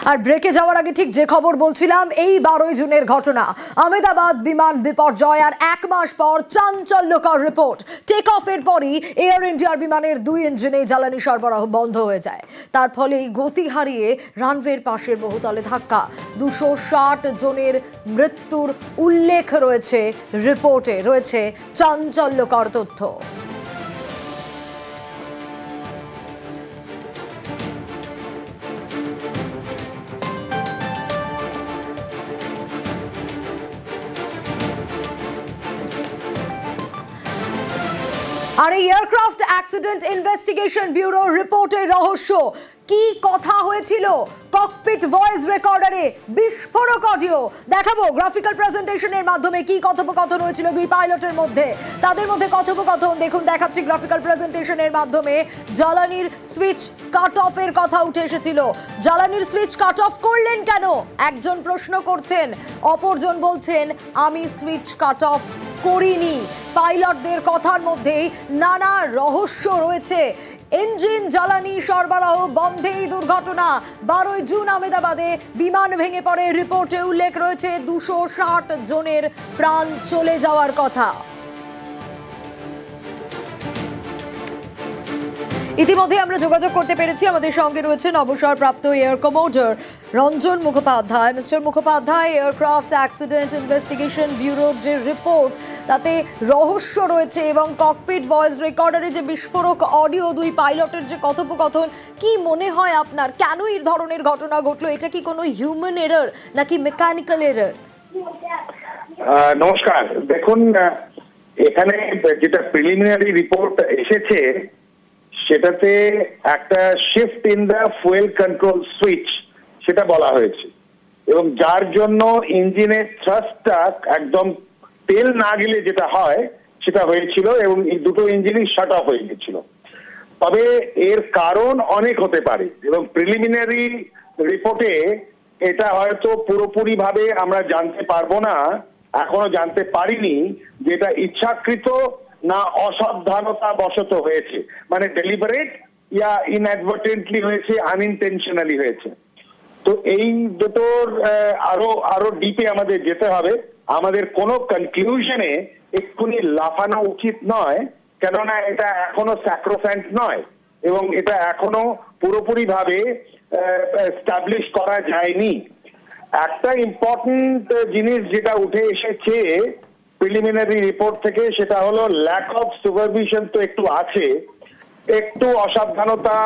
আর ব্রেকে যাওয়ার আগে ঠিক যে খবর বলছিলাম, এই 12 জুনের ঘটনা, আহমেদাবাদ বিমান বিপর্যয় আর এক মাস পর চাঞ্চল্যকর রিপোর্ট। টেক অফের পরই এয়ার ইন্ডিয়ার বিমানের 2 ইঞ্জিনে জ্বালানি সরবরাহ বন্ধ হয়ে যায়। তার ফলেই গতি হারিয়ে রানওয়ের পাশের বহুতলে ধাক্কা। 260 জনের মৃত্যুর উল্লেখ রয়েছে রিপোর্টে, রয়েছে চাঞ্চল্যকর তথ্য। আর এই এয়ারক্রাফট অ্যাক্সিডেন্ট ইনভেস্টিগেশন ব্যুরো রিপোর্টের রহস্য কি কথা হয়েছিল ককপিট ভয়েস রেকর্ডারে বিস্ফোরক অডিও দেখাবো। গ্রাফিক্যাল প্রেজেন্টেশনের মাধ্যমে কি কথোপকথন হয়েছিল দুই পাইলটের মধ্যে, তাদের মধ্যে কথোপকথন দেখুন, দেখাচ্ছি গ্রাফিক্যাল প্রেজেন্টেশনের মাধ্যমে। জ্বালানির সুইচ কাট অফের কথা উঠে এসেছিল। জ্বালানির সুইচ কাট অফ করলেন কেন একজন প্রশ্ন করছেন, অপরজন বলছেন আমি সুইচ কাট অফ করিনি। পাইলটদের কথার মধ্যেই নানা রহস্য রয়েছে। ইঞ্জিন জ্বালানি সরবরাহ বন্ধেই দুর্ঘটনা। 12 জুন আহমেদাবাদে বিমান ভেঙে পড়ে। রিপোর্টে উল্লেখ রয়েছে 260 জনের প্রাণ চলে যাওয়ার কথা। ইতিমধ্যে আমরা যোগাযোগ করতে পেরেছি, আমাদের সঙ্গে রয়েছেন অবসরপ্রাপ্ত air commodore Ranjan Mukhopadhyay. Mister Mukhopadhyay, aircraft accident investigation ব্যুরোর যে রিপোর্ট, তাতে রহস্য রয়েছে এবং ককপিট ভয়েস রেকর্ডারে যে বিস্ফোরক অডিও, দুই পাইলটের যে কথোপকথন, কি মনে হয় আপনার কেন এই ধরনের ঘটনা ঘটলো? এটা কি কোনো হিউম্যান এরর নাকি মেকানিক্যাল এরর? নমস্কার, দেখুন এখানে যেটা প্রিলিমিনারি রিপোর্ট এসেছে সেটাতে একটা shift in the fuel control switch সেটা বলা হয়েছে এবং যার জন্য ইঞ্জিনের থ্রাস্টটা একদম তেল না গেলে যেটা হয় সেটা হয়েছিল এবং এই দুটো ইঞ্জিনই শাট অফ হয়ে গেছিল। তবে এর কারণ অনেক হতে পারে এবং প্রিলিমিনারি রিপোর্টে এটা হয়তো পুরোপুরি ভাবে আমরা জানতে পারবো না, এখনো জানতে পারিনি যে এটা ইচ্ছাকৃত না অসাবধানতা বশত হয়েছে, মানে ডেলিবারেট ইয়া ইনঅ্যাডভার্টেন্টলি হয়েছে, আনইনটেনশনালি হয়েছে। তো এই দুটোর আরো ডিপে আমাদের যেতে হবে। আমাদের কোনো কনক্লুশনে এক্ষুনি লাফানো উচিত নয়, কেননা এটা এখনো স্যাক্রোস্যান্ট নয় এবং এটা এখনো পুরোপুরি ভাবে এস্টাবলিশ করা যায়নি। একটা ইম্পর্টেন্ট জিনিস যেটা উঠে এসেছে প্রিলিমিনারি রিপোর্ট থেকে সেটা হলো ল্যাক অফ সুপারভিশন তো একটু আছে, একটু অসাবধানতা,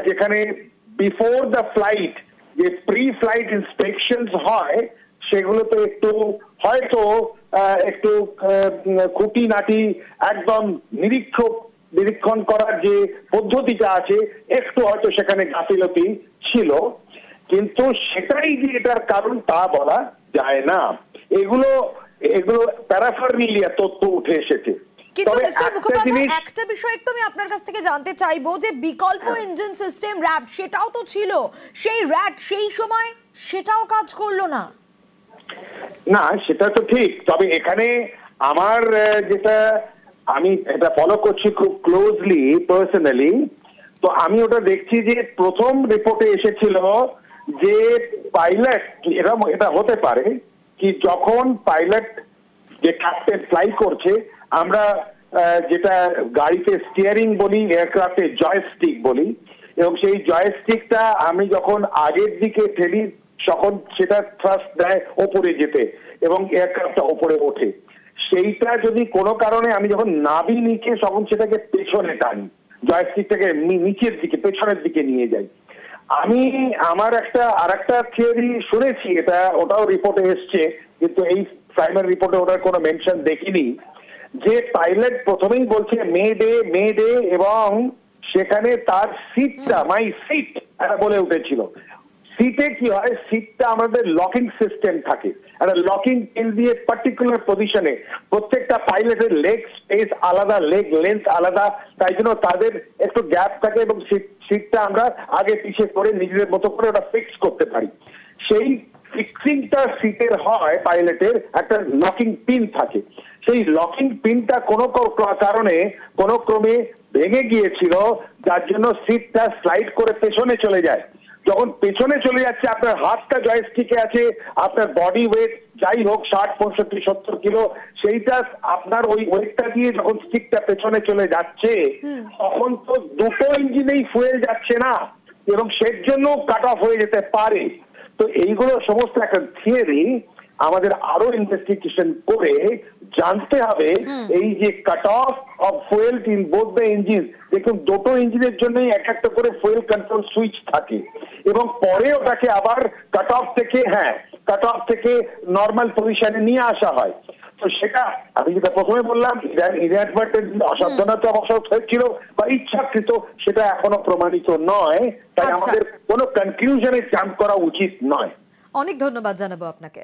যেখানে বিফোর দ্য ফ্লাইট যে প্রি ফ্লাইট ইন্সপেকশনস হয় সেগুলো তো একটু হয়তো একটু খুঁটিনাটি একদম নিরীক্ষণ করার যে পদ্ধতিটা আছে একটু হয়তো সেখানে গাফিলতি ছিল, কিন্তু সেটাই যে এটার কারণ তা বলা যায় না। এগুলো প্যারাফারনালিয়া তথ্য উঠে এসেছে। কিন্তু মিস্টার মুখোপাধ্যায়, একটা বিষয় একটু আমি আপনার কাছ থেকে জানতে চাইবো যে বিকল্প ইঞ্জিন সিস্টেম র্যাট সেটাও তো ছিল, সেই র্যাট সেই সময় সেটাও কাজ করলো না। না, সেটা তো ঠিক, তবে এখানে আমার যেটা আমি এটা ফলো করছি খুব ক্লোজলি পার্সোনালি, তো আমি ওটা দেখছি যে প্রথম রিপোর্টে এসেছিল যে পাইলট, এটা হতে পারে কি যখন পাইলট যে ক্যাপ্টেন ফ্লাই করছে, আমরা যেটা গাড়িতে স্টিয়ারিং বলি, এয়ারক্রাফটে জয়স্টিক বলি, এবং সেই জয়স্টিকটা আমি যখন আগের দিকে ঠেলি তখন সেটা থ্রাস্ট দেয় ওপরে যেতে এবং এয়ারক্রাফটটা ওপরে ওঠে। সেইটা যদি কোনো কারণে আমি যখন নাভি নিচে তখন সেটাকে পেছনে টানি, জয়স্টিকটাকে নিচের দিকে পেছনের দিকে নিয়ে যাই। আমি আমার আরেকটা থিওরি শুনেছি, ওটাও রিপোর্টে এসছে, কিন্তু এই প্রাইমারি রিপোর্টে ওটার কোনো মেনশন দেখিনি, যে পাইলট প্রথমেই বলছে মে ডে এবং সেখানে তার সিটটা মাই সিট এটা বলে উঠেছিল। সিটে কি হয়, সিটটা আমাদের লকিং সিস্টেম থাকে, একটা লকিং পিন দিয়ে পার্টিকুলার পজিশনে, প্রত্যেকটা পাইলটের লেগ স্পেস আলাদা, লেগ লেন্থ আলাদা, তাই জন্য তাদের একটু গ্যাপ থাকে এবং সিটটা আমরা আগে পিছিয়ে করে নিজেদের মতো করে ওটা ফিক্স করতে পারি। সেই ফিক্সিংটা সিটের হয়, পাইলটের একটা লকিং পিন থাকে, সেই লকিং পিনটা কোনো কারণে কোনো ক্রমে ভেঙে গিয়েছিল, যার জন্য সিটটা স্লাইড করে পেছনে চলে যায়। যখন পেছনে চলে যাচ্ছে, আপনার হাতটা জয়স্টিকে আছে, আপনার বডি ওয়েট যাই হোক 60, 65, 70 কিলো, সেইটা আপনার ওই ওয়েটটা দিয়ে যখন স্টিকটা পেছনে চলে যাচ্ছে, তখন তো দুটো ইঞ্জিনেই ফুয়েল যাচ্ছে না, এবং সের জন্য কাট অফ হয়ে যেতে পারে। তো এইগুলো সমস্ত একটা থিওরি, আমাদের আরো ইনভেস্টিগেশন করে জানতে হবে এই যে cut off fuel in both the engine. দেখুন, দুটো ইঞ্জিনের জন্যই এক একটা করে ফুয়েল কন্ট্রোল সুইচ থাকে, এবং পরে ওটাকে আবার কাট অফ থেকে নর্মাল পজিশনে নিয়ে আসা হয়। তো সেটা আমি যেটা প্রথমে বললাম, ইনঅ্যাডভার্টেন্ট অসাবধানতা অবসর হয়েছিল বা ইচ্ছাকৃত, সেটা এখনো প্রমাণিত নয়। তাই আমাদের কোনো কনক্লুশনে জাম্প করা উচিত নয়। অনেক ধন্যবাদ জানাবো আপনাকে।